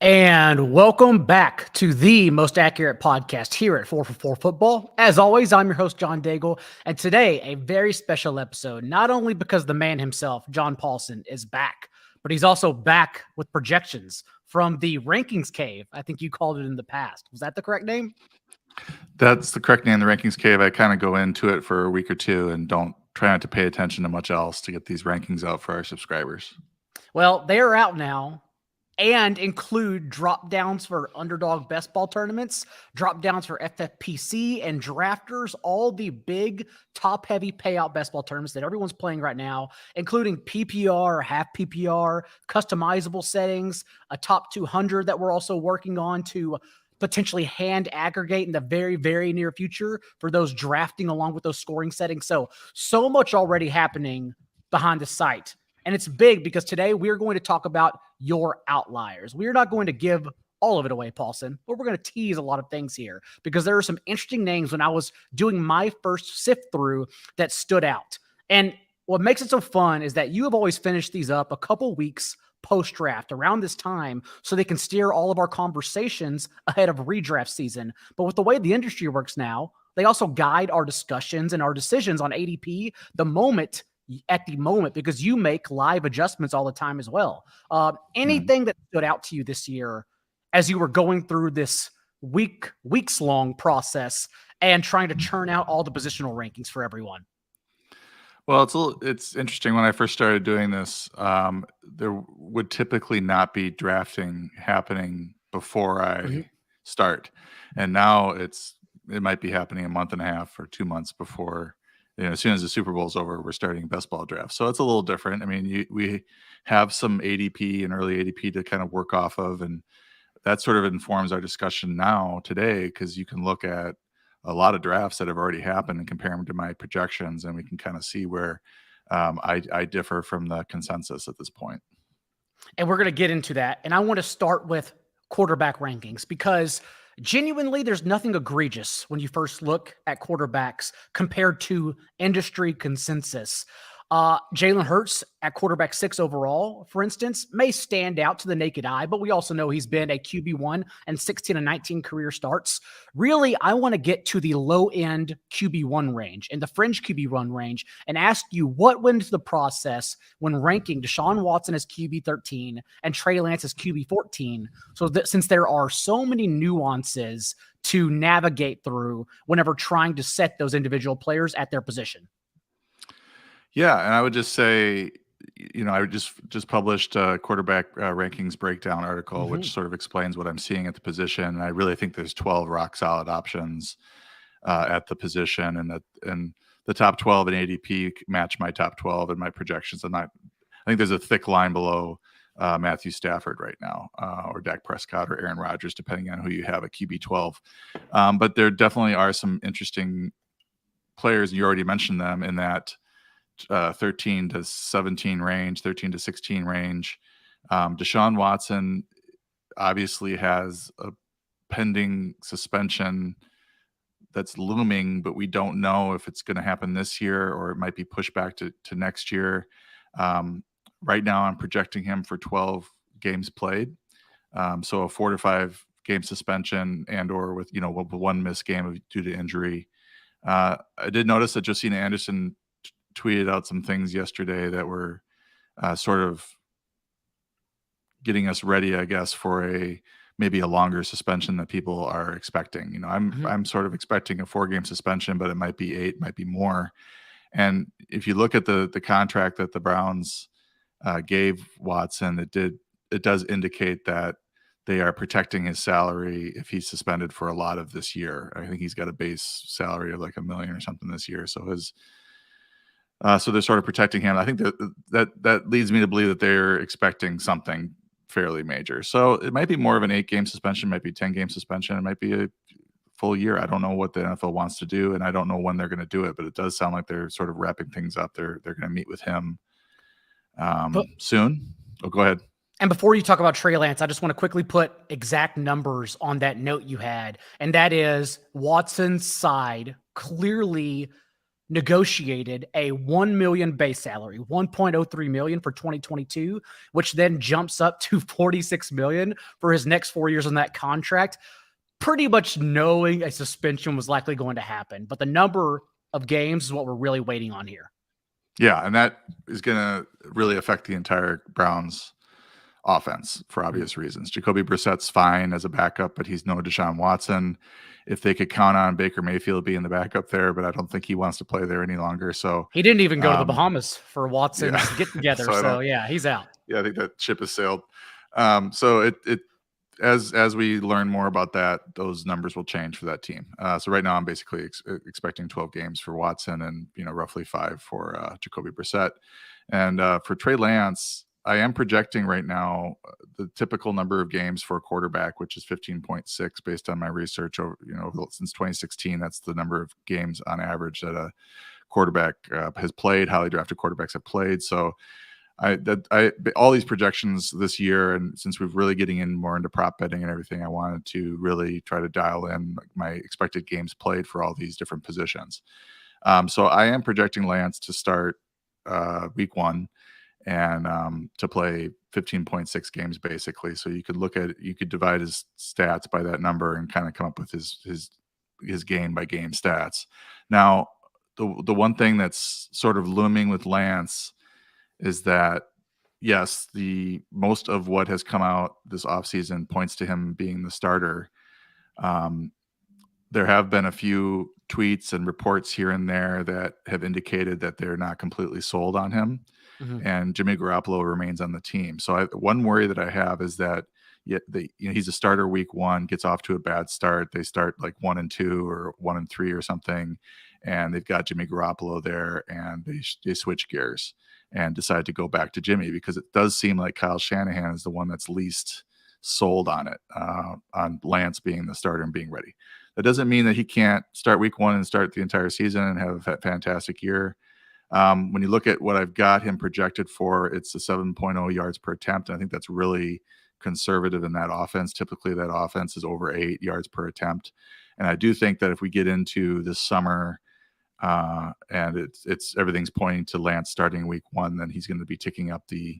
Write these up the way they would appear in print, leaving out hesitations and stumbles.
And welcome back to the most accurate podcast here at 4for4 Football. As always, I'm your host, John Daigle, and today a very special episode, not only because the man himself, John Paulsen, is back, but he's also back with projections from the Rankings Cave. I think you called it in the past. Was that the correct name? That's the correct name, the Rankings Cave. I kind of go into it for a week or two and try not to pay attention to much else to get these rankings out for our subscribers. Well, they are out now, and include drop downs for underdog best ball tournaments, drop downs for FFPC and drafters, all the big top heavy payout best ball tournaments that everyone's playing right now, including PPR, half PPR, customizable settings, a top 200 that we're also working on to potentially hand aggregate in the very, very near future for those drafting along with those scoring settings. So much already happening behind the site. And it's big because today we're going to talk about your outliers. We're not going to give all of it away, Paulsen, but we're going to tease a lot of things here because there are some interesting names when I was doing my first sift through that stood out. And what makes it so fun is that you have always finished these up a couple weeks post-draft around this time so they can steer all of our conversations ahead of redraft season. But with the way the industry works now, they also guide our discussions and our decisions on ADP at the moment, because you make live adjustments all the time as well. Anything that stood out to you this year as you were going through this weeks long process and trying to churn out all the positional rankings for everyone? Well, it's interesting. When I first started doing this, there would typically not be drafting happening before I start. And now it might be happening a month and a half or 2 months before. As soon as the Super Bowl is over, we're starting best ball draft. So it's a little different. I mean, we have some ADP and early ADP to kind of work off of, and that sort of informs our discussion now today, because you can look at a lot of drafts that have already happened and compare them to my projections, and we can kind of see where I differ from the consensus at this point. And we're going to get into that. And I want to start with quarterback rankings because genuinely, there's nothing egregious when you first look at quarterbacks compared to industry consensus. Jalen Hurts at quarterback 6 overall, for instance, may stand out to the naked eye, but we also know he's been a QB1 and 16 and 19 career starts. Really, I want to get to the low-end QB1 range and the fringe QB1 range and ask you what went into the process when ranking Desean Watson as QB13 and Trey Lance as QB14, so that since there are so many nuances to navigate through whenever trying to set those individual players at their position. Yeah, and I would just say, I just published a quarterback rankings breakdown article, which sort of explains what I'm seeing at the position. And I really think there's 12 rock solid options at the position, and the top 12 in ADP match my top 12 in my projections. I think there's a thick line below Matthew Stafford right now, or Dak Prescott or Aaron Rodgers, depending on who you have at QB12. But there definitely are some interesting players. You already mentioned them in that 13 to 17 range, 13 to 16 range. Desean Watson obviously has a pending suspension that's looming, but we don't know if it's going to happen this year or it might be pushed back to next year. Right now I'm projecting him for 12 games played. So a 4 to 5 game suspension or with one missed game due to injury. I did notice that Josina Anderson tweeted out some things yesterday that were sort of getting us ready, I guess, for maybe a longer suspension that people are expecting. I'm sort of expecting a 4-game suspension, but it might be 8, might be more. And if you look at the contract that the Browns gave Watson, it does indicate that they are protecting his salary if he's suspended for a lot of this year. I think he's got a base salary of like $1 million or something this year. So so they're sort of protecting him. I think that leads me to believe that they're expecting something fairly major. So it might be more of an 8-game suspension, might be 10-game suspension. It might be a full year. I don't know what the NFL wants to do, and I don't know when they're going to do it, but it does sound like they're sort of wrapping things up. They're going to meet with him soon. Oh, go ahead. And before you talk about Trey Lance, I just want to quickly put exact numbers on that note you had. And that is Watson's side clearly negotiated a $1 million base salary, $1.03 million for 2022, which then jumps up to $46 million for his next 4 years on that contract, pretty much knowing a suspension was likely going to happen. But the number of games is what we're really waiting on here. Yeah, and that is going to really affect the entire Browns offense for obvious reasons. Jacoby Brissett's fine as a backup, but he's no Desean Watson. If they could count on Baker Mayfield being the backup there, but I don't think he wants to play there any longer. So he didn't even go to the Bahamas for Watson to get together. so yeah, he's out. Yeah, I think that ship has sailed. So it as we learn more about that, those numbers will change for that team. So right now I'm basically expecting 12 games for Watson and roughly 5 for Jacoby Brissett. And for Trey Lance, I am projecting right now the typical number of games for a quarterback, which is 15.6 based on my research over since 2016. That's the number of games on average that a quarterback has played, highly drafted quarterbacks have played. So all these projections this year, and since we're really getting in more into prop betting and everything, I wanted to really try to dial in my expected games played for all these different positions. So I am projecting Lance to start week 1 and to play 15.6 games basically. So you could divide his stats by that number and kind of come up with his game by game stats. Now, the one thing that's sort of looming with Lance is that, yes, the most of what has come out this offseason points to him being the starter. There have been a few tweets and reports here and there that have indicated that they're not completely sold on him. Mm-hmm. And Jimmy Garoppolo remains on the team. So one worry that I have is that he's a starter week 1, gets off to a bad start. They start like 1-2 or 1-3 or something, and they've got Jimmy Garoppolo there, and they switch gears and decide to go back to Jimmy, because it does seem like Kyle Shanahan is the one that's least sold on it, on Lance being the starter and being ready. That doesn't mean that he can't start week 1 and start the entire season and have a fantastic year. When you look at what I've got him projected for, it's a 7.0 yards per attempt. And I think that's really conservative in that offense. Typically that offense is over 8 yards per attempt. And I do think that if we get into this summer and everything's pointing to Lance starting week 1, then he's going to be ticking up the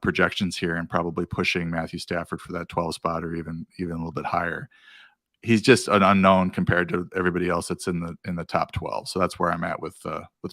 projections here and probably pushing Matthew Stafford for that 12 spot or even a little bit higher. He's just an unknown compared to everybody else that's in the top 12. So that's where I'm at with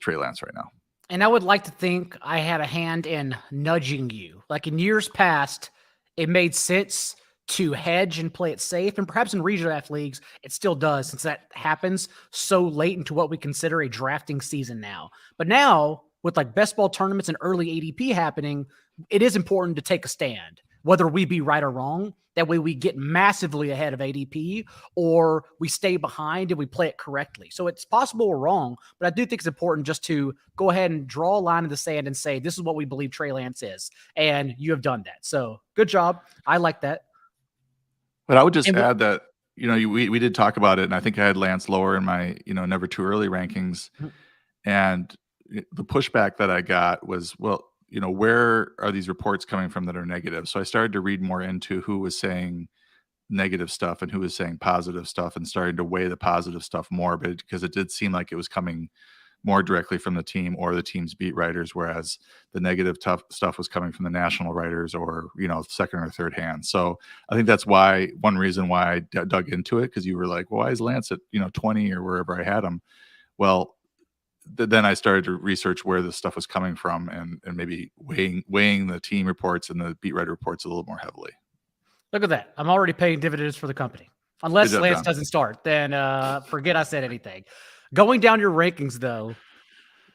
Trey Lance right now. And I would like to think I had a hand in nudging you. Like in years past, it made sense to hedge and play it safe. And perhaps in redraft leagues, it still does, since that happens so late into what we consider a drafting season now. But now, with like best ball tournaments and early ADP happening, it is important to take a stand, whether we be right or wrong. That way we get massively ahead of ADP, or we stay behind and we play it correctly. So it's possible we're wrong, but I do think it's important just to go ahead and draw a line in the sand and say, this is what we believe Trey Lance is. And you have done that. So good job. I like that. But I would just add that, we did talk about it, and I think I had Lance lower in my, never too early rankings. Mm-hmm. And the pushback that I got was, well, where are these reports coming from that are negative? So I started to read more into who was saying negative stuff and who was saying positive stuff, and started to weigh the positive stuff more, but because it did seem like it was coming more directly from the team or the team's beat writers, whereas the negative stuff was coming from the national writers or, second or third hand. So I think that's one reason why I dug into it, because you were like, well, why is Lance at, 20 or wherever I had him? Well, then I started to research where this stuff was coming from and maybe weighing the team reports and the beat writer reports a little more heavily. Look at that. I'm already paying dividends for the company. Unless Lance doesn't start, then forget I said anything. Going down your rankings, though,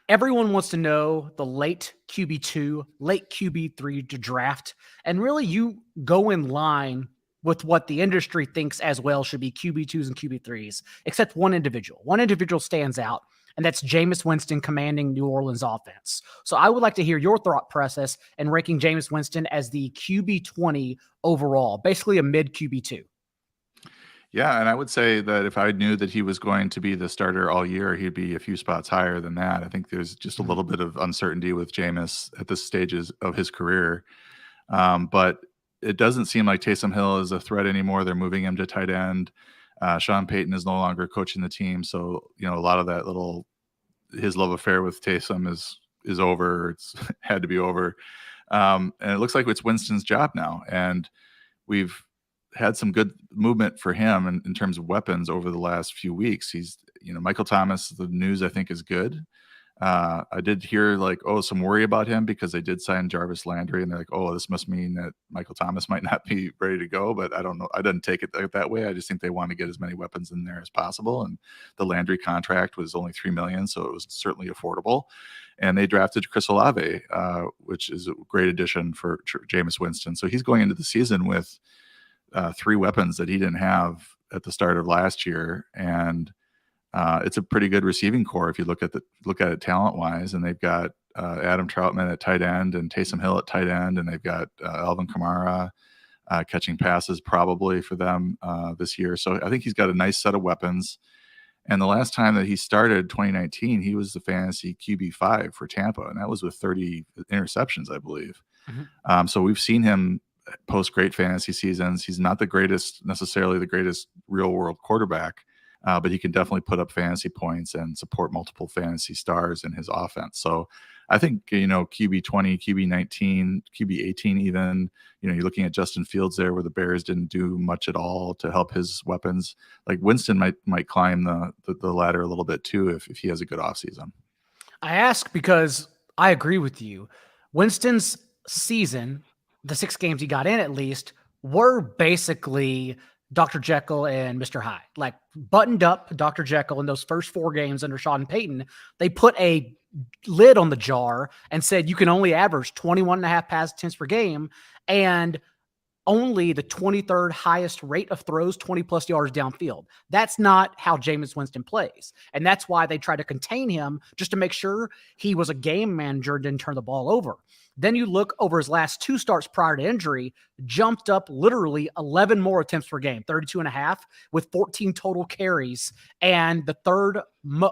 everyone wants to know the late QB2, late QB3 to draft. And really, you go in line with what the industry thinks as well should be QB2s and QB3s, except one individual. One individual stands out. and that's Jameis Winston commanding New Orleans offense. So I would like to hear your thought process and ranking Jameis Winston as the QB 20 overall, basically a mid QB 2. Yeah, and I would say that if I knew that he was going to be the starter all year, he'd be a few spots higher than that. I think there's just a little bit of uncertainty with Jameis at this stages of his career. But it doesn't seem like Taysom Hill is a threat anymore. They're moving him to tight end. Sean Payton is no longer coaching the team. So, a lot of that his love affair with Taysom is over. It's had to be over. And it looks like it's Winston's job now. And we've had some good movement for him in terms of weapons over the last few weeks. He's, Michael Thomas, the news I think is good. I did hear some worry about him because they did sign Jarvis Landry, and they're like, oh, this must mean that Michael Thomas might not be ready to go. But I don't know. I didn't take it that way. I just think they want to get as many weapons in there as possible. And the Landry contract was only $3 million, so it was certainly affordable. And they drafted Chris Olave, which is a great addition for Jameis Winston. So he's going into the season with 3 weapons that he didn't have at the start of last year, and it's a pretty good receiving core if you look at it talent wise. And they've got Adam Troutman at tight end and Taysom Hill at tight end, and they've got Alvin Kamara catching passes probably for them this year. So I think he's got a nice set of weapons. And the last time that he started, 2019, he was the fantasy QB5 for Tampa, and that was with 30 interceptions, I believe. So we've seen him post great fantasy seasons. He's not necessarily the greatest real world quarterback, but he can definitely put up fantasy points and support multiple fantasy stars in his offense. So I think, QB 20, QB 19, QB 18 even, you're looking at Justin Fields there where the Bears didn't do much at all to help his weapons. Like Winston might climb the ladder a little bit too if he has a good offseason. I ask because I agree with you. Winston's season, the 6 games he got in at least, were basically Dr. Jekyll and Mr. Hyde. Like buttoned up Dr. Jekyll in those first 4 games under Sean Payton. They put a lid on the jar and said you can only average 21.5 pass attempts per game and only the 23rd highest rate of throws 20 plus yards downfield. That's not how Jameis Winston plays. And that's why they tried to contain him just to make sure he was a game manager and didn't turn the ball over. Then you look over his last 2 starts prior to injury, jumped up literally 11 more attempts per game, 32.5 with 14 total carries and the 3rd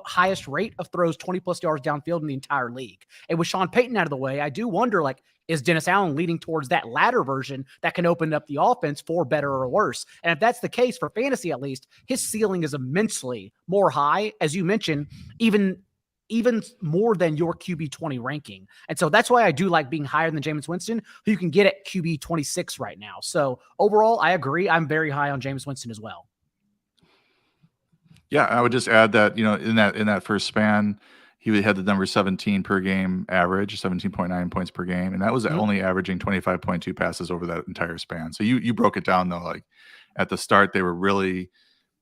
highest rate of throws 20 plus yards downfield in the entire league. And with Sean Payton out of the way, I do wonder, is Dennis Allen leading towards that latter version that can open up the offense for better or worse? And if that's the case for fantasy, at least his ceiling is immensely more high, as you mentioned, even more than your QB 20 ranking. And so that's why I do like being higher than Jameis Winston, who you can get at QB 26 right now. So overall, I agree. I'm very high on Jameis Winston as well. Yeah, I would just add that, in that first span, he had the number 17 per game average, 17.9 points per game. And that was only averaging 25.2 passes over that entire span. So you broke it down though, at the start, they were really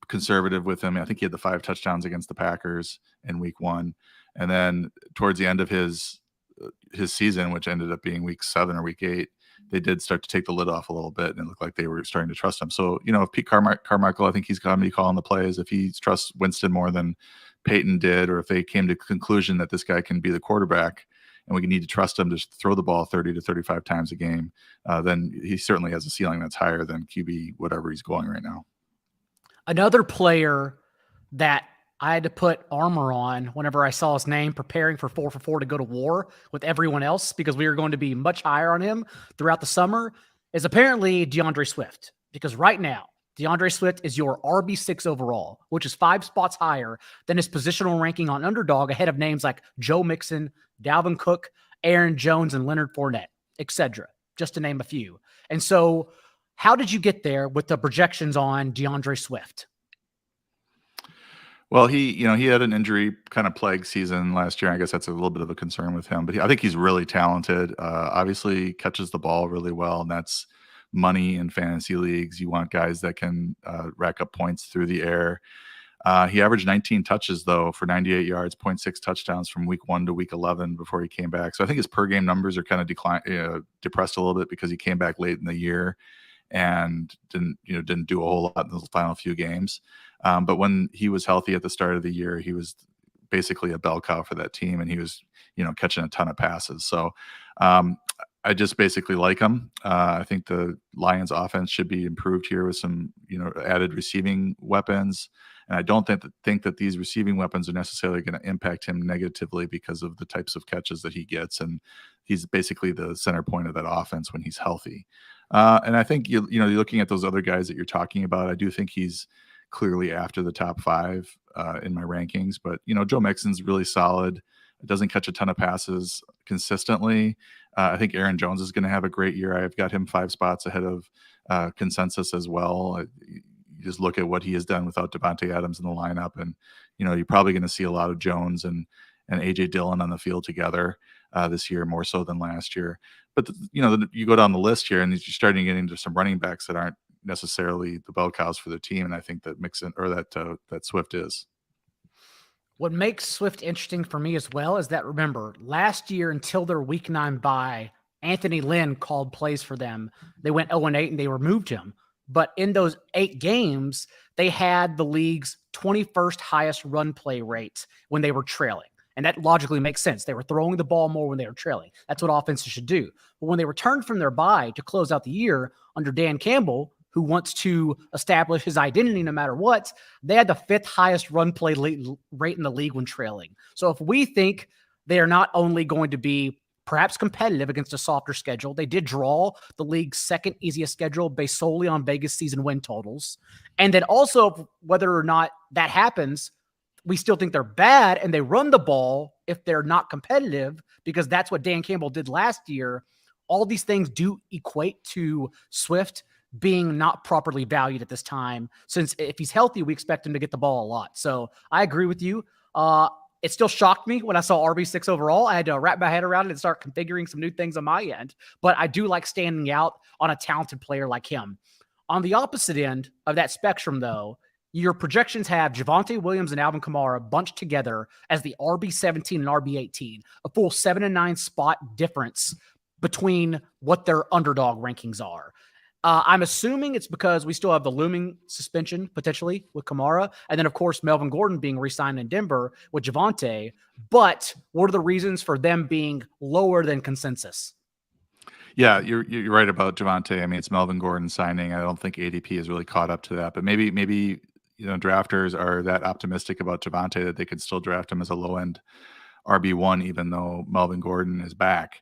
conservative with him. I think he had the 5 touchdowns against the Packers in week 1. And then towards the end of his season, which ended up being week 7 or week 8, they did start to take the lid off a little bit, and it looked like they were starting to trust him. So, if Pete Carmichael, I think he's going to be calling the plays. If he trusts Winston more than Peyton did, or if they came to the conclusion that this guy can be the quarterback and we need to trust him to throw the ball 30 to 35 times a game, then he certainly has a ceiling that's higher than QB whatever he's going right now. Another player that I had to put armor on whenever I saw his name preparing for 4 for 4 to go to war with everyone else because we were going to be much higher on him throughout the summer is apparently Deandre Swift. Because right now, Deandre Swift is your RB6 overall, which is 5 spots higher than his positional ranking on Underdog, ahead of names like Joe Mixon, Dalvin Cook, Aaron Jones, and Leonard Fournette, etc., just to name a few. And so how did you get there with the projections on Deandre Swift? Well, he had an injury kind of plague season last year. I guess that's a little bit of a concern with him, but I think he's really talented. Obviously catches the ball really well, and that's money in fantasy leagues. You want guys that can rack up points through the air. He averaged 19 touches though for 98 yards, 0.6 touchdowns from week 1 to week 11 before he came back. So I think his per game numbers are kind of depressed a little bit because he came back late in the year and didn't do a whole lot in those final few games. But when he was healthy at the start of the year, he was basically a bell cow for that team, and he was, catching a ton of passes. So I just basically like him. I think the Lions offense should be improved here with some, added receiving weapons. And I don't think that these receiving weapons are necessarily going to impact him negatively because of the types of catches that he gets. And he's basically the center point of that offense when he's healthy. And I think, you're looking at those other guys that you're talking about, I do think he's clearly after the top 5 in my rankings. But, Joe Mixon's really solid. Doesn't catch a ton of passes consistently. I think Aaron Jones is going to have a great year. I've got him 5 spots ahead of consensus as well. You just look at what he has done without Javonte Adams in the lineup, and you're probably going to see a lot of Jones and AJ Dillon on the field together this year, more so than last year. But you go down the list here, and you're starting to get into some running backs that aren't necessarily the bell cows for the team, and I think that Mixon or that Swift is. What makes Swift interesting for me as well is that, remember, last year until their week 9 bye, Anthony Lynn called plays for them. They went 0-8 and they removed him. But in those 8 games, they had the league's 21st highest run play rate when they were trailing. And that logically makes sense. They were throwing the ball more when they were trailing. That's what offenses should do. But when they returned from their bye to close out the year under Dan Campbell, who wants to establish his identity no matter what, they had the 5th highest run play rate in the league when trailing. So if we think they are not only going to be perhaps competitive against a softer schedule, they did draw the league's 2nd easiest schedule based solely on Vegas season win totals. And then also, whether or not that happens, we still think they're bad and they run the ball if they're not competitive, because that's what Dan Campbell did last year. All these things do equate to Swift being not properly valued at this time, since if he's healthy, we expect him to get the ball a lot. So I agree with you. It still shocked me when I saw RB6 overall. I had to wrap my head around it and start configuring some new things on my end. But I do like standing out on a talented player like him. On the opposite end of that spectrum, though, your projections have Javonte Williams and Alvin Kamara bunched together as the RB17 and RB18, a full 7 and 9 spot difference between what their underdog rankings are. I'm assuming it's because we still have the looming suspension potentially with Kamara. And then, of course, Melvin Gordon being re-signed in Denver with Javonte. But what are the reasons for them being lower than consensus? Yeah, you're right about Javonte. I mean, it's Melvin Gordon signing. I don't think ADP is really caught up to that. But maybe drafters are that optimistic about Javonte that they could still draft him as a low-end RB1, even though Melvin Gordon is back.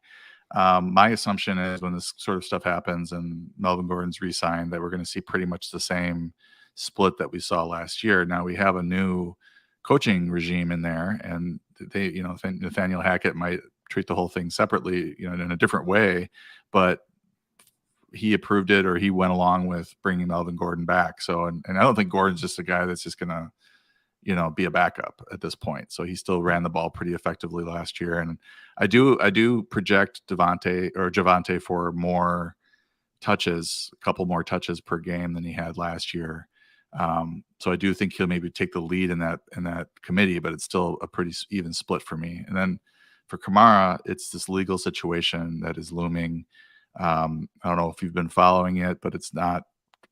My assumption is when this sort of stuff happens and Melvin Gordon's re-signed, that we're going to see pretty much the same split that we saw last year. Now we have a new coaching regime in there, and they, Nathaniel Hackett might treat the whole thing separately, in a different way, but he approved it, or he went along with bringing Melvin Gordon back. So, and I don't think Gordon's just a guy that's just going to, be a backup at this point. So he still ran the ball pretty effectively last year. And I do project Javonte for more touches, a couple more touches per game than he had last year. So I do think he'll maybe take the lead in that committee, but it's still a pretty even split for me. And then for Kamara, it's this legal situation that is looming. I don't know if you've been following it, but it's not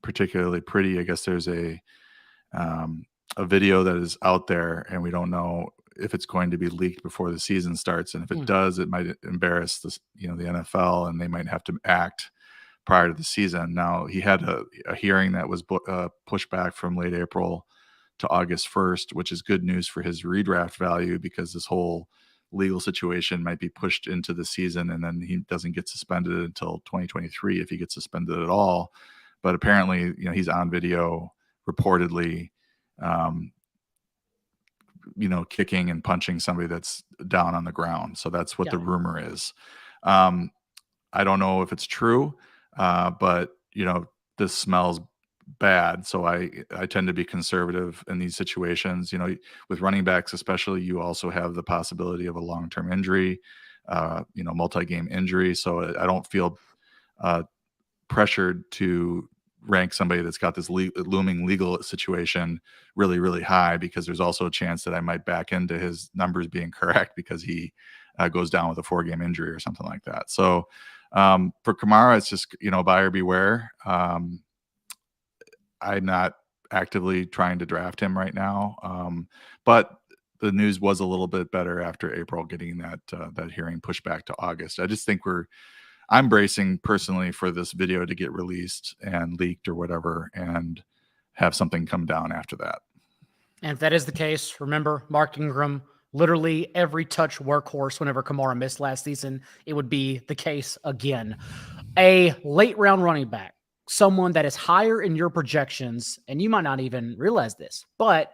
particularly pretty. I guess there's a video that is out there, and we don't know if it's going to be leaked before the season starts. And if it does, it might embarrass the NFL, and they might have to act prior to the season. Now, he had a hearing that was pushed back from late April to August 1st, which is good news for his redraft value, because this whole legal situation might be pushed into the season, and then he doesn't get suspended until 2023 if he gets suspended at all. But apparently, he's on video reportedly kicking and punching somebody that's down on the ground. So that's what the rumor is. I don't know if it's true, but this smells bad. So I tend to be conservative in these situations. With running backs especially, you also have the possibility of a long-term injury, multi-game injury. So I don't feel pressured to rank somebody that's got this looming legal situation really, really high, because there's also a chance that I might back into his numbers being correct because he goes down with a 4-game injury or something like that. So for Kamara, it's just, buyer beware. I'm not actively trying to draft him right now. But the news was a little bit better after April, getting that hearing pushed back to August. I just think I'm bracing personally for this video to get released and leaked or whatever, and have something come down after that. And if that is the case, remember, Mark Ingram, literally every touch workhorse whenever Kamara missed last season, it would be the case again. A late round running back, someone that is higher in your projections, and you might not even realize this, but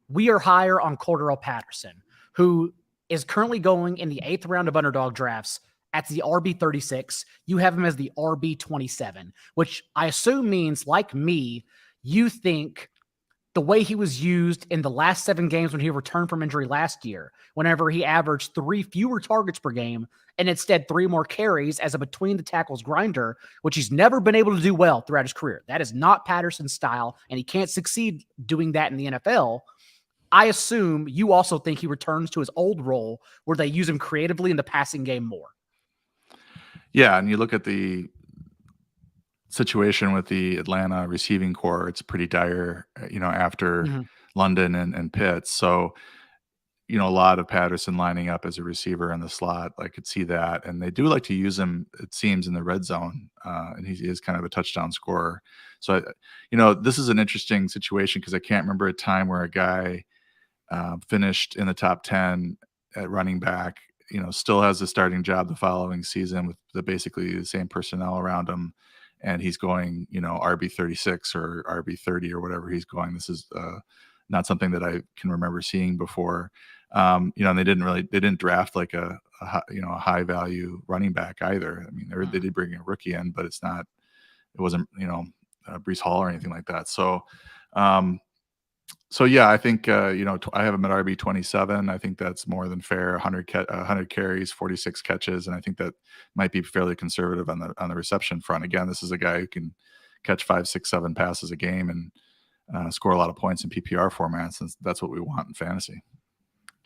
we are higher on Corduroy Patterson, who is currently going in the 8th round of underdog drafts at the RB36. You have him as the RB27, which I assume means, like me, you think the way he was used in the last 7 games when he returned from injury last year, whenever he averaged 3 fewer targets per game and instead 3 more carries as a between the tackles grinder, which he's never been able to do well throughout his career. That is not Patterson's style, and he can't succeed doing that in the NFL. I assume you also think he returns to his old role where they use him creatively in the passing game more. Yeah, and you look at the situation with the Atlanta receiving core, it's pretty dire, after London and Pitts. So, a lot of Patterson lining up as a receiver in the slot. I could see that. And they do like to use him, it seems, in the red zone. And he is kind of a touchdown scorer. So, this is an interesting situation because I can't remember a time where a guy finished in the top 10 at running back, still has a starting job the following season with basically the same personnel around him. And he's going, RB36 or RB30 or whatever he's going. This is not something that I can remember seeing before. And they didn't draft like a high value running back either. I mean, they did bring a rookie in, but it wasn't, Breece Hall or anything like that. So yeah, I think, I have him at RB27. I think that's more than fair. 100 carries, 46 catches. And I think that might be fairly conservative on the reception front. Again, this is a guy who can catch 5, 6, 7 passes a game and score a lot of points in PPR formats. And that's what we want in fantasy.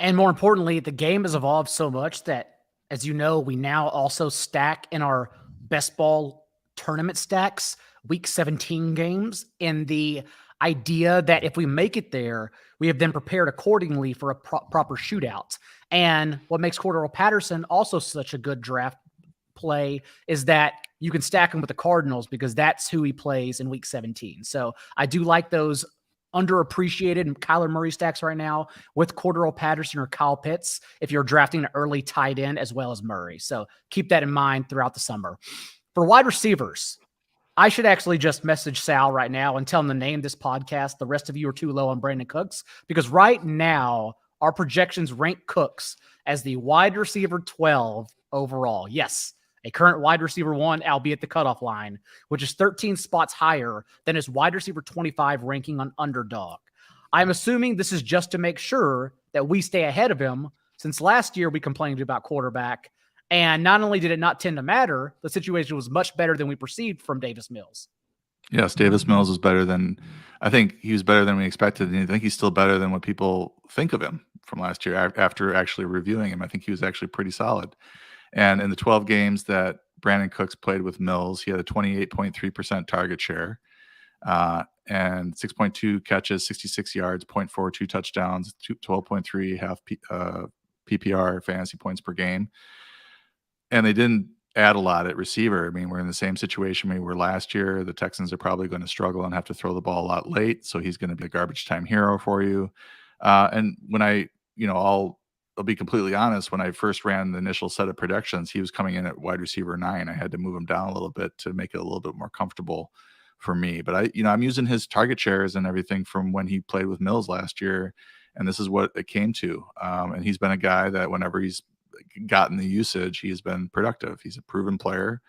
And more importantly, the game has evolved so much that, as you know, we now also stack in our best ball tournament stacks week 17 games in the idea that if we make it there, we have then prepared accordingly for a proper shootout. And what makes Corduroy Patterson also such a good draft play is that you can stack him with the Cardinals because that's who he plays in week 17. So I do like those underappreciated Kyler Murray stacks right now with Corduroy Patterson or Kyle Pitts if you're drafting an early tight end as well as Murray. So keep that in mind throughout the summer. For wide receivers, I should actually just message Sal right now and tell him to name this podcast. The rest of you are too low on Brandon Cooks because right now our projections rank Cooks as the wide receiver 12 overall. Yes, a current wide receiver 1, albeit the cutoff line, which is 13 spots higher than his wide receiver 25 ranking on Underdog. I'm assuming this is just to make sure that we stay ahead of him, since last year we complained about quarterback. And not only did it not tend to matter, the situation was much better than we perceived from Davis Mills. Yes, Davis Mills was I think he was better than we expected. And I think he's still better than what people think of him from last year after actually reviewing him. I think he was actually pretty solid. And in the 12 games that Brandon Cooks played with Mills, he had a 28.3% target share and 6.2 catches, 66 yards, 0.42 touchdowns, 12.3 half PPR fantasy points per game. And they didn't add a lot at receiver. I mean, we're in the same situation we were last year. The Texans are probably going to struggle and have to throw the ball a lot late. So he's going to be a garbage time hero for you. And when I'll be completely honest, when I first ran the initial set of predictions, he was coming in at wide receiver 9. I had to move him down a little bit to make it a little bit more comfortable for me. But I'm using his target shares and everything from when he played with Mills last year. And this is what it came to. And he's been a guy that whenever he's gotten the usage, he's been productive. He's a proven player,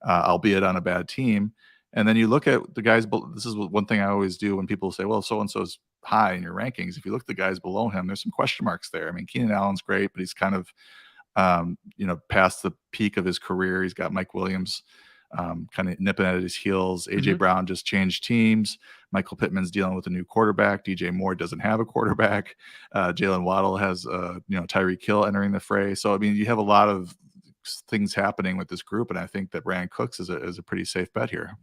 albeit on a bad team. And then you look at the guys. This is one thing I always do when people say, well, so-and-so's high in your rankings. If you look at the guys below him, there's some question marks there. I mean, Keenan Allen's great, but he's kind of, past the peak of his career. He's got Mike Williams kind of nipping at his heels. AJ Brown just changed teams. Michael Pittman's dealing with a new quarterback. DJ Moore doesn't have a quarterback. Jalen Waddle has, Tyreek Hill entering the fray. So, I mean, you have a lot of things happening with this group. And I think that Brandon Cooks is a pretty safe bet here.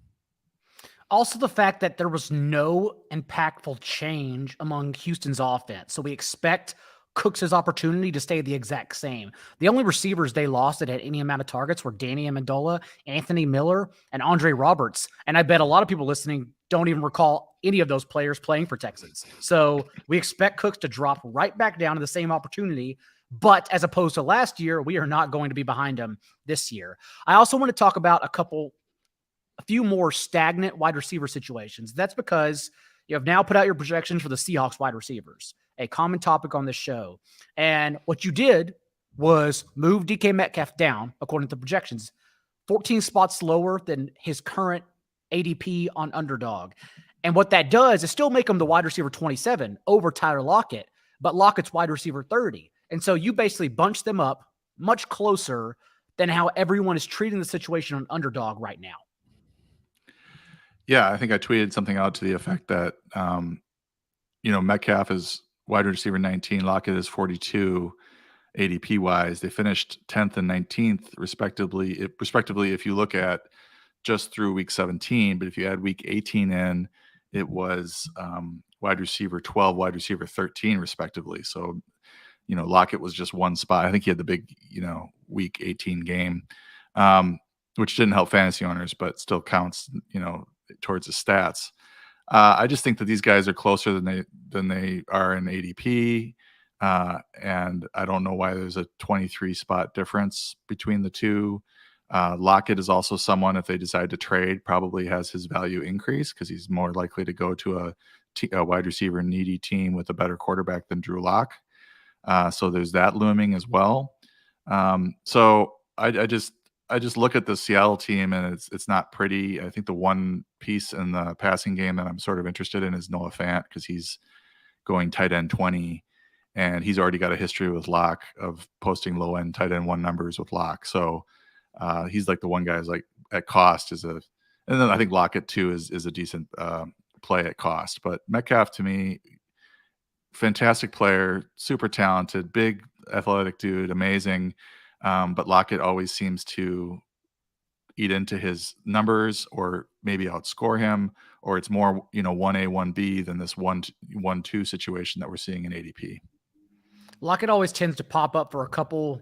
Also, the fact that there was no impactful change among Houston's offense. So we expect Cooks' opportunity to stay the exact same. The only receivers they lost that had any amount of targets were Danny Amendola, Anthony Miller, and Andre Roberts. And I bet a lot of people listening don't even recall any of those players playing for Texans. So we expect Cooks to drop right back down to the same opportunity. But as opposed to last year, we are not going to be behind him this year. I also want to talk about a few more stagnant wide receiver situations. That's because you have now put out your projections for the Seahawks wide receivers, a common topic on this show. And what you did was move DK Metcalf down, according to the projections, 14 spots lower than his current ADP on Underdog. And what that does is still make him the wide receiver 27 over Tyler Lockett, but Lockett's wide receiver 30. And so you basically bunch them up much closer than how everyone is treating the situation on Underdog right now. Yeah, I think I tweeted something out to the effect that, Metcalf is wide receiver 19, Lockett is 42 ADP wise. They finished 10th and 19th respectively, if you look at just through week 17. But if you add week 18 in, it was wide receiver 12, wide receiver 13 respectively. So, Lockett was just one spot. I think he had the big, week 18 game, which didn't help fantasy owners, but still counts, towards the stats. I just think that these guys are closer than they are in ADP. And I don't know why there's a 23 spot difference between the two. Lockett is also someone, if they decide to trade, probably has his value increase because he's more likely to go to a wide receiver needy team with a better quarterback than Drew Lock. So there's that looming as well. So I just look at the Seattle team and it's not pretty. I think the one piece in the passing game that I'm sort of interested in is Noah Fant because he's going tight end 20 and he's already got a history with Lock of posting low end tight end 1 numbers with Lock. So he's like the one guy's like at cost and then I think Lockett too is a decent play at cost. But Metcalf to me, fantastic player, super talented, big athletic dude, amazing. But Lockett always seems to eat into his numbers or maybe outscore him, or it's more, 1A, 1B than this 1-2 situation that we're seeing in ADP. Lockett always tends to pop up for a couple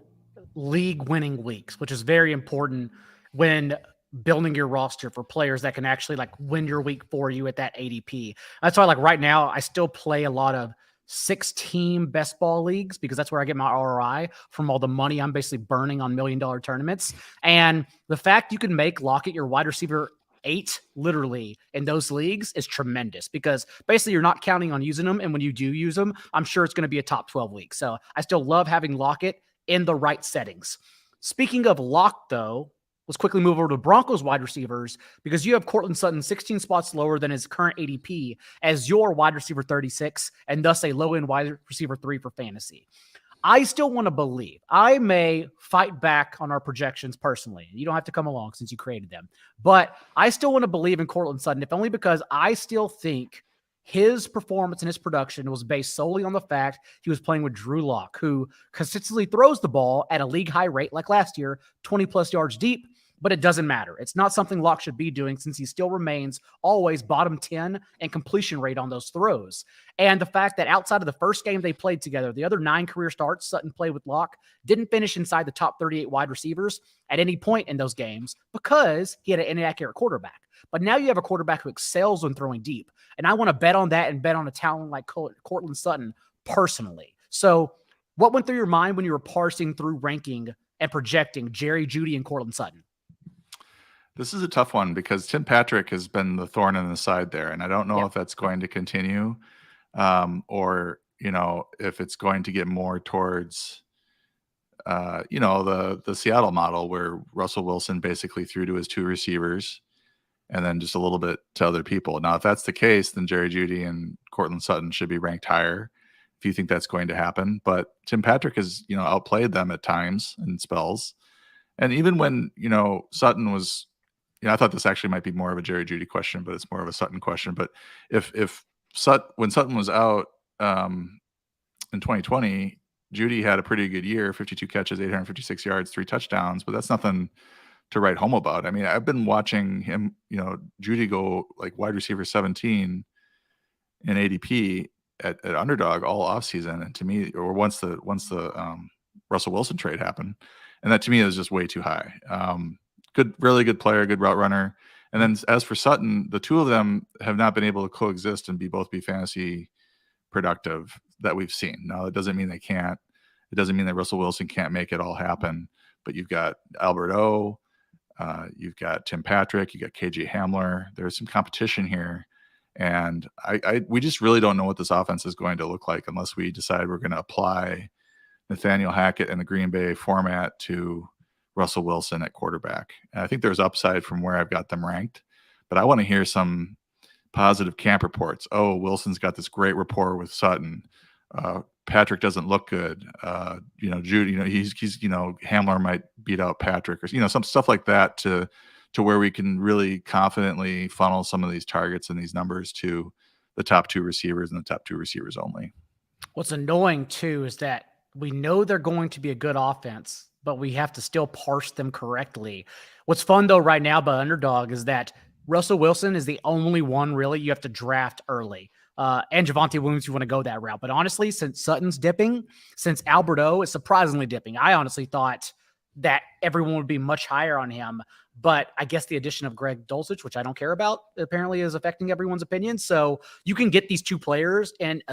league winning weeks, which is very important when building your roster for players that can actually win your week for you at that ADP. That's why right now I still play a lot of 6-team best ball leagues because that's where I get my ROI from all the money I'm basically burning on $1 million tournaments. And the fact you can make Lockett your wide receiver 8 literally in those leagues is tremendous because basically you're not counting on using them. And when you do use them, I'm sure it's going to be a top 12 week. So I still love having Lockett in the right settings. Speaking of Lock though, let's quickly move over to Broncos wide receivers because you have Cortland Sutton 16 spots lower than his current ADP as your wide receiver 36 and thus a low-end wide receiver 3 for fantasy. I still want to believe. I may fight back on our projections personally. You don't have to come along since you created them. But I still want to believe in Cortland Sutton, if only because I still think his performance and his production was based solely on the fact he was playing with Drew Lock, who consistently throws the ball at a league-high rate like last year, 20-plus yards deep. But it doesn't matter. It's not something Lock should be doing since he still remains always bottom 10 in completion rate on those throws. And the fact that outside of the first game they played together, the other 9 career starts Sutton played with Lock didn't finish inside the top 38 wide receivers at any point in those games because he had an inaccurate quarterback. But now you have a quarterback who excels when throwing deep. And I want to bet on that and bet on a talent like Cortland Sutton personally. So what went through your mind when you were parsing through ranking and projecting Jerry, Judy, and Cortland Sutton? This is a tough one because Tim Patrick has been the thorn in the side there. And I don't know if that's going to continue or, if it's going to get more towards, the Seattle model where Russell Wilson basically threw to his 2 receivers and then just a little bit to other people. Now, if that's the case, then Jerry Judy and Cortland Sutton should be ranked higher if you think that's going to happen. But Tim Patrick has, outplayed them at times and spells. And even when, Sutton was, I thought this actually might be more of a Jerry Judy question, but it's more of a Sutton question. But when Sutton was out in 2020, Judy had a pretty good year, 52 catches, 856 yards, 3 touchdowns, but that's nothing to write home about. I mean, I've been watching him, Judy go like wide receiver 17 in ADP at underdog all offseason. And to me, or once the Russell Wilson trade happened, and that to me is just way too high. Really good player, good route runner. And then as for Sutton, the two of them have not been able to coexist and both be fantasy productive that we've seen. Now, it doesn't mean they can't. It doesn't mean that Russell Wilson can't make it all happen. But you've got Albert O, you've got Tim Patrick, you got KJ Hamler. There's some competition here. And we just really don't know what this offense is going to look like unless we decide we're going to apply Nathaniel Hackett and the Green Bay format to Russell Wilson at quarterback. And I think there's upside from where I've got them ranked, but I want to hear some positive camp reports. Oh, Wilson's got this great rapport with Sutton. Patrick doesn't look good. Judy, he's Hamler might beat out Patrick, or some stuff like that to where we can really confidently funnel some of these targets and these numbers to the top two receivers and the top two receivers only. What's annoying too is that we know they're going to be a good offense, but we have to still parse them correctly. What's fun though right now about Underdog is that Russell Wilson is the only one really you have to draft early. And Javonte Williams, you want to go that route. But honestly, since Sutton's dipping, since Albert O is surprisingly dipping, I honestly thought that everyone would be much higher on him. But I guess the addition of Greg Dulcich, which I don't care about, apparently is affecting everyone's opinion. So you can get these two players and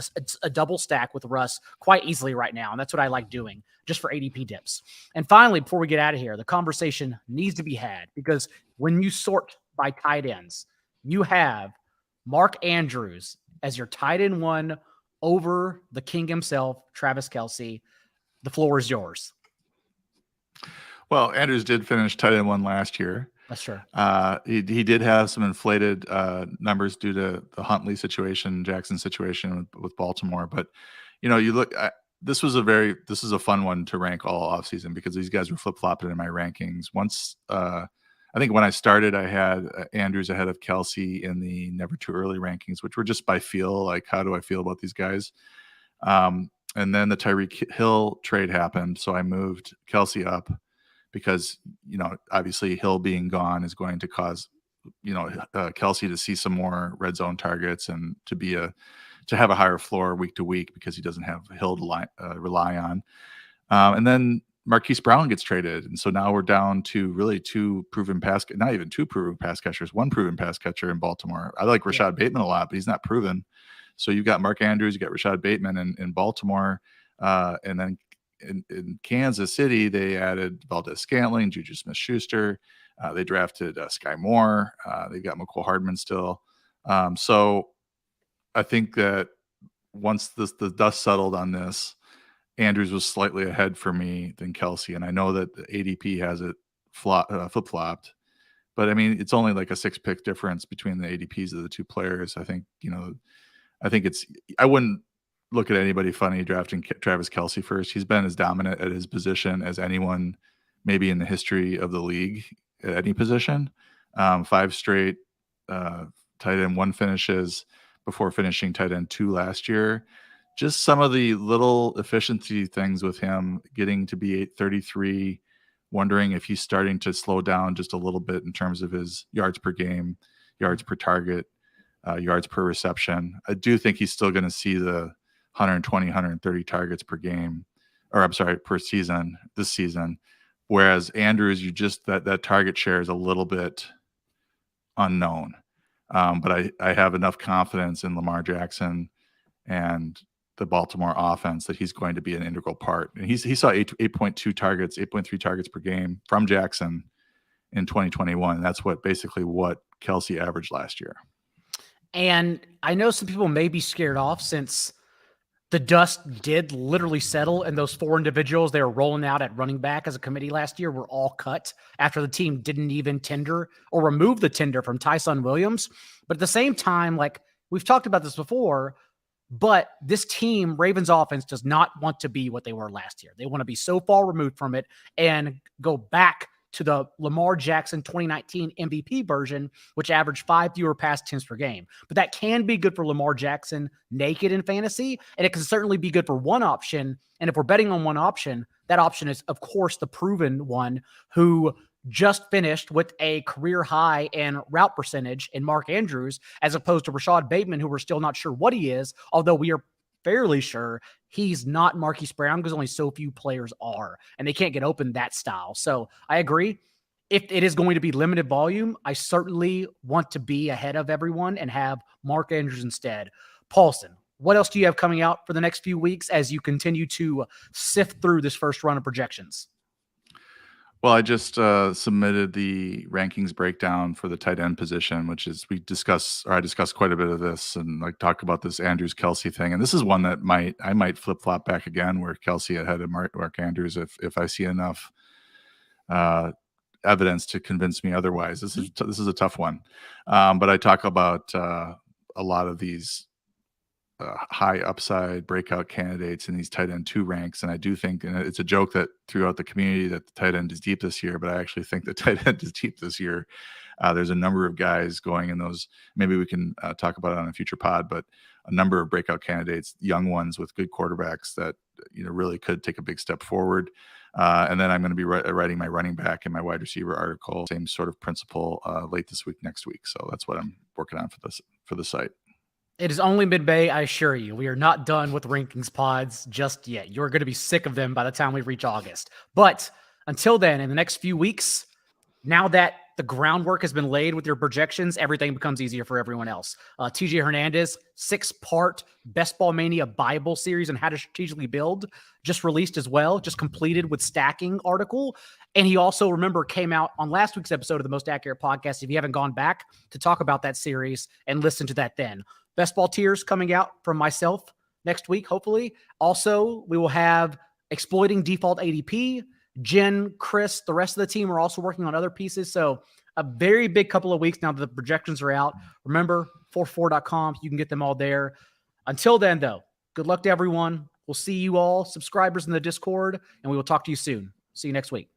a double stack with Russ quite easily right now. And that's what I like doing just for ADP dips. And finally, before we get out of here, the conversation needs to be had because when you sort by tight ends, you have Mark Andrews as your tight end one over the king himself, Travis Kelsey. The floor is yours. Well, Andrews did finish tight end one last year. That's true. He did have some inflated numbers due to the Huntley situation, Jackson situation with Baltimore. But you look. This is a fun one to rank all offseason because these guys were flip flopping in my rankings. Once I think when I started, I had Andrews ahead of Kelsey in the never too early rankings, which were just by feel. Like, how do I feel about these guys? And then the Tyreek Hill trade happened, so I moved Kelsey up. Because, obviously Hill being gone is going to cause, Kelsey to see some more red zone targets and to have a higher floor week to week because he doesn't have Hill to rely on. And then Marquise Brown gets traded. And so now we're down to really not even two proven pass catchers, one proven pass catcher in Baltimore. I like Rashad Bateman a lot, but he's not proven. So you've got Mark Andrews, you got Rashad Bateman in Baltimore. And then in Kansas City, they added Valdez-Scantling, Juju Smith-Schuster. They drafted Sky Moore. They've got McCole Hardman still. So I think that once the dust settled on this, Andrews was slightly ahead for me than Kelsey. And I know that the ADP has it flip-flopped. But, I mean, it's only like a 6-pick difference between the ADPs of the two players. I think, I wouldn't look at anybody funny drafting Travis Kelsey first. He's been as dominant at his position as anyone maybe in the history of the league at any position. 5 straight tight end 1 finishes before finishing tight end 2 last year. Just some of the little efficiency things with him getting to be 833, wondering if he's starting to slow down just a little bit in terms of his yards per game, yards per target, yards per reception. I do think he's still going to see the 120, 130 targets per game, per season this season. Whereas Andrews, that target share is a little bit unknown. But I have enough confidence in Lamar Jackson and the Baltimore offense that he's going to be an integral part. And he saw 8.2 targets, 8.3 targets per game from Jackson in 2021. That's what Kelsey averaged last year. And I know some people may be scared off since the dust did literally settle, and those 4 individuals they were rolling out at running back as a committee last year were all cut after the team didn't even tender or remove the tender from Tyson Williams. But at the same time, like we've talked about this before, but this team, Ravens offense, does not want to be what they were last year. They want to be so far removed from it and go back to the Lamar Jackson 2019 MVP version, which averaged 5 fewer pass attempts per game. But that can be good for Lamar Jackson naked in fantasy, and it can certainly be good for one option. And if we're betting on one option, that option is, of course, the proven one who just finished with a career high in route percentage in Mark Andrews, as opposed to Rashad Bateman, who we're still not sure what he is, although we are fairly sure he's not Marquise Brown because only so few players are, and they can't get open that style. So I agree. If it is going to be limited volume, I certainly want to be ahead of everyone and have Mark Andrews instead. Paulsen, what else do you have coming out for the next few weeks as you continue to sift through this first run of projections? Well, I just submitted the rankings breakdown for the tight end position, which is I discussed quite a bit of this and like talk about this Andrews Kelsey thing. And this is one that I might flip flop back again, where Kelsey ahead of Mark Andrews if I see enough evidence to convince me otherwise. This is a tough one, but I talk about a lot of these high upside breakout candidates in these tight end 2 ranks. And I do think, and it's a joke that throughout the community that the tight end is deep this year, but I actually think the tight end is deep this year. There's a number of guys going in those. Maybe we can talk about it on a future pod, but a number of breakout candidates, young ones with good quarterbacks that, really could take a big step forward. And then I'm going to be writing my running back and my wide receiver article, same sort of principle, late this week, next week. So that's what I'm working on for the site. It is only mid-May, I assure you. We are not done with rankings pods just yet. You're going to be sick of them by the time we reach August. But until then, in the next few weeks, now that the groundwork has been laid with your projections, everything becomes easier for everyone else. TJ Hernandez, 6-part Best Ball Mania Bible series on how to strategically build, just released as well, just completed with stacking article. And he also, remember, came out on last week's episode of the Most Accurate Podcast. If you haven't gone back to talk about that series and listen to that then. Best Ball tiers coming out from myself next week, hopefully. Also, we will have exploiting default ADP. Jen, Chris, the rest of the team are also working on other pieces. So a very big couple of weeks now that the projections are out. Remember, 44.com. You can get them all there. Until then, though, good luck to everyone. We'll see you all, subscribers in the Discord, and we will talk to you soon. See you next week.